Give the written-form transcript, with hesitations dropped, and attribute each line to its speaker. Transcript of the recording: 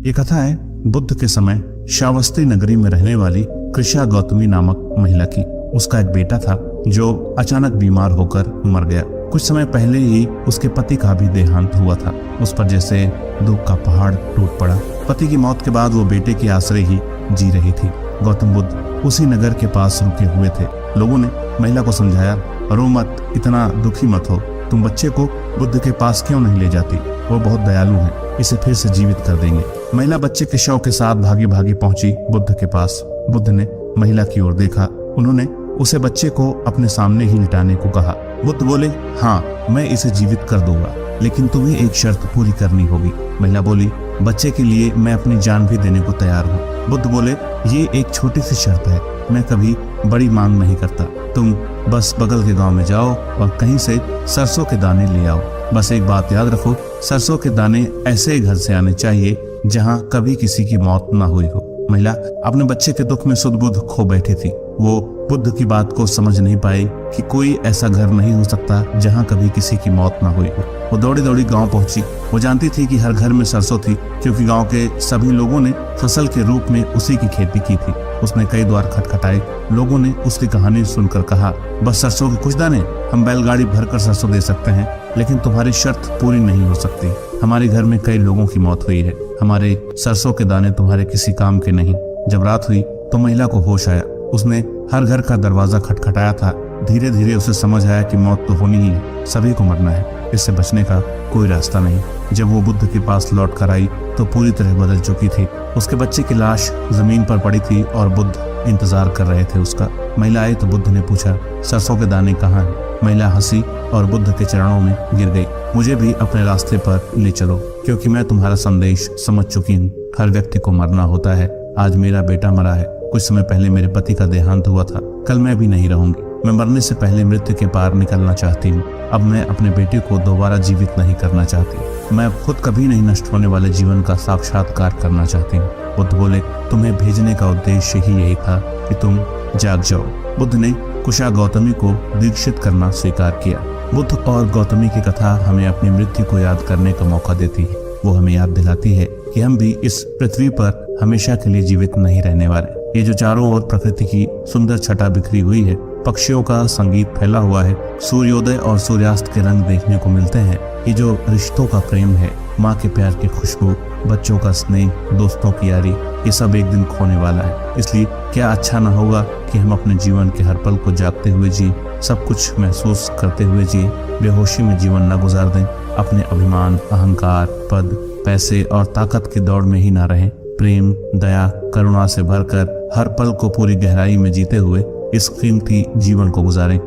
Speaker 1: ये कथा है बुद्ध के समय श्रावस्ती नगरी में रहने वाली कृष्णा गौतमी नामक महिला की। उसका एक बेटा था जो अचानक बीमार होकर मर गया। कुछ समय पहले ही उसके पति का भी देहांत हुआ था। उस पर जैसे दुख का पहाड़ टूट पड़ा। पति की मौत के बाद वो बेटे के आश्रय ही जी रही थी। गौतम बुद्ध उसी नगर के पास रुके हुए थे। लोगों ने महिला को समझाया, रो मत, इतना दुखी मत हो, तुम बच्चे को बुद्ध के पास क्यों नहीं ले जाती, वो बहुत दयालु है, इसे फिर से जीवित कर देंगे। महिला बच्चे के शव के साथ भागी भागी पहुंची बुद्ध के पास। बुद्ध ने महिला की ओर देखा। उन्होंने उसे बच्चे को अपने सामने ही लिटाने को कहा। बुद्ध बोले, हाँ, मैं इसे जीवित कर दूंगा, लेकिन तुम्हें एक शर्त पूरी करनी होगी। महिला बोली, बच्चे के लिए मैं अपनी जान भी देने को तैयार हूँ। बुद्ध बोले, ये एक छोटी सी शर्त है, मैं कभी बड़ी मांग नहीं करता। तुम बस बगल के गांव में जाओ और कहीं से सरसों के दाने ले आओ। बस एक बात याद रखो, सरसों के दाने ऐसे घर से आने चाहिए जहां कभी किसी की मौत ना हुई हो। महिला अपने बच्चे के दुख में सुध-बुध खो बैठी थी। वो बुद्ध की बात को समझ नहीं पाई कि कोई ऐसा घर नहीं हो सकता जहां कभी किसी की मौत ना हुई हो। वो दौड़ी दौड़ी गांव पहुंची। वो जानती थी कि हर घर में सरसों थी, क्योंकि गांव के सभी लोगों ने फसल के रूप में उसी की खेती की थी। उसने कई द्वार खटखटाए। लोगों ने उसकी कहानी सुनकर कहा, बस सरसों के कुछ दाने, हम बैलगाड़ी भरकर सरसों दे सकते हैं, लेकिन तुम्हारी शर्त पूरी नहीं हो सकती। हमारे घर में कई लोगों की मौत हुई है, हमारे सरसों के दाने तुम्हारे किसी काम के नहीं। जब रात हुई तो महिला को होश आया। उसने हर घर का दरवाजा खटखटाया था। धीरे धीरे उसे समझ आया कि मौत तो होनी ही है, सभी को मरना है, इससे बचने का कोई रास्ता नहीं। जब वो बुद्ध के पास लौट कर आई तो पूरी तरह बदल चुकी थी। उसके बच्चे की लाश जमीन पर पड़ी थी और बुद्ध इंतजार कर रहे थे उसका। महिला आई तो बुद्ध ने पूछा, सरसों के दाने कहाँ हैं? महिला हंसी और बुद्ध के चरणों में गिर गई। मुझे भी अपने रास्ते पर ले चलो, क्योंकि मैं तुम्हारा संदेश समझ चुकी हूँ। हर व्यक्ति को मरना होता है। आज मेरा बेटा मरा है, कुछ समय पहले मेरे पति का देहांत हुआ था, कल मैं भी नहीं रहूंगी। मैं मरने से पहले मृत्यु के पार निकलना चाहती हूँ। अब मैं अपने बेटे को दोबारा जीवित नहीं करना चाहती। मैं खुद कभी नहीं नष्ट होने वाले जीवन का साक्षात्कार करना चाहती हूँ। बुद्ध बोले, तुम्हें भेजने का उद्देश्य ही यही था कि तुम जाग जाओ। बुद्ध ने कृष्णा गौतमी को दीक्षित करना स्वीकार किया। बुद्ध और गौतमी की कथा हमें अपनी मृत्यु को याद करने का मौका देती है। वो हमें याद दिलाती है कि हम भी इस पृथ्वी पर हमेशा के लिए जीवित नहीं रहने वाले। ये जो चारों ओर प्रकृति की सुंदर छटा बिखरी हुई है, पक्षियों का संगीत फैला हुआ है, सूर्योदय और सूर्यास्त के रंग देखने को मिलते हैं, ये जो रिश्तों का प्रेम है, माँ के प्यार की खुशबू, बच्चों का स्नेह, दोस्तों की यारी, ये सब एक दिन खोने वाला है। इसलिए क्या अच्छा न होगा कि हम अपने जीवन के हर पल को जागते हुए जिए, सब कुछ महसूस करते हुए जिए, बेहोशी में जीवन न गुजार दें। अपने अभिमान, अहंकार, पद, पैसे और ताकत की दौड़ में ही ना रहें। प्रेम, दया, करुणा से भरकर हर पल को पूरी गहराई में जीते हुए इस कीमती जीवन को गुजारें।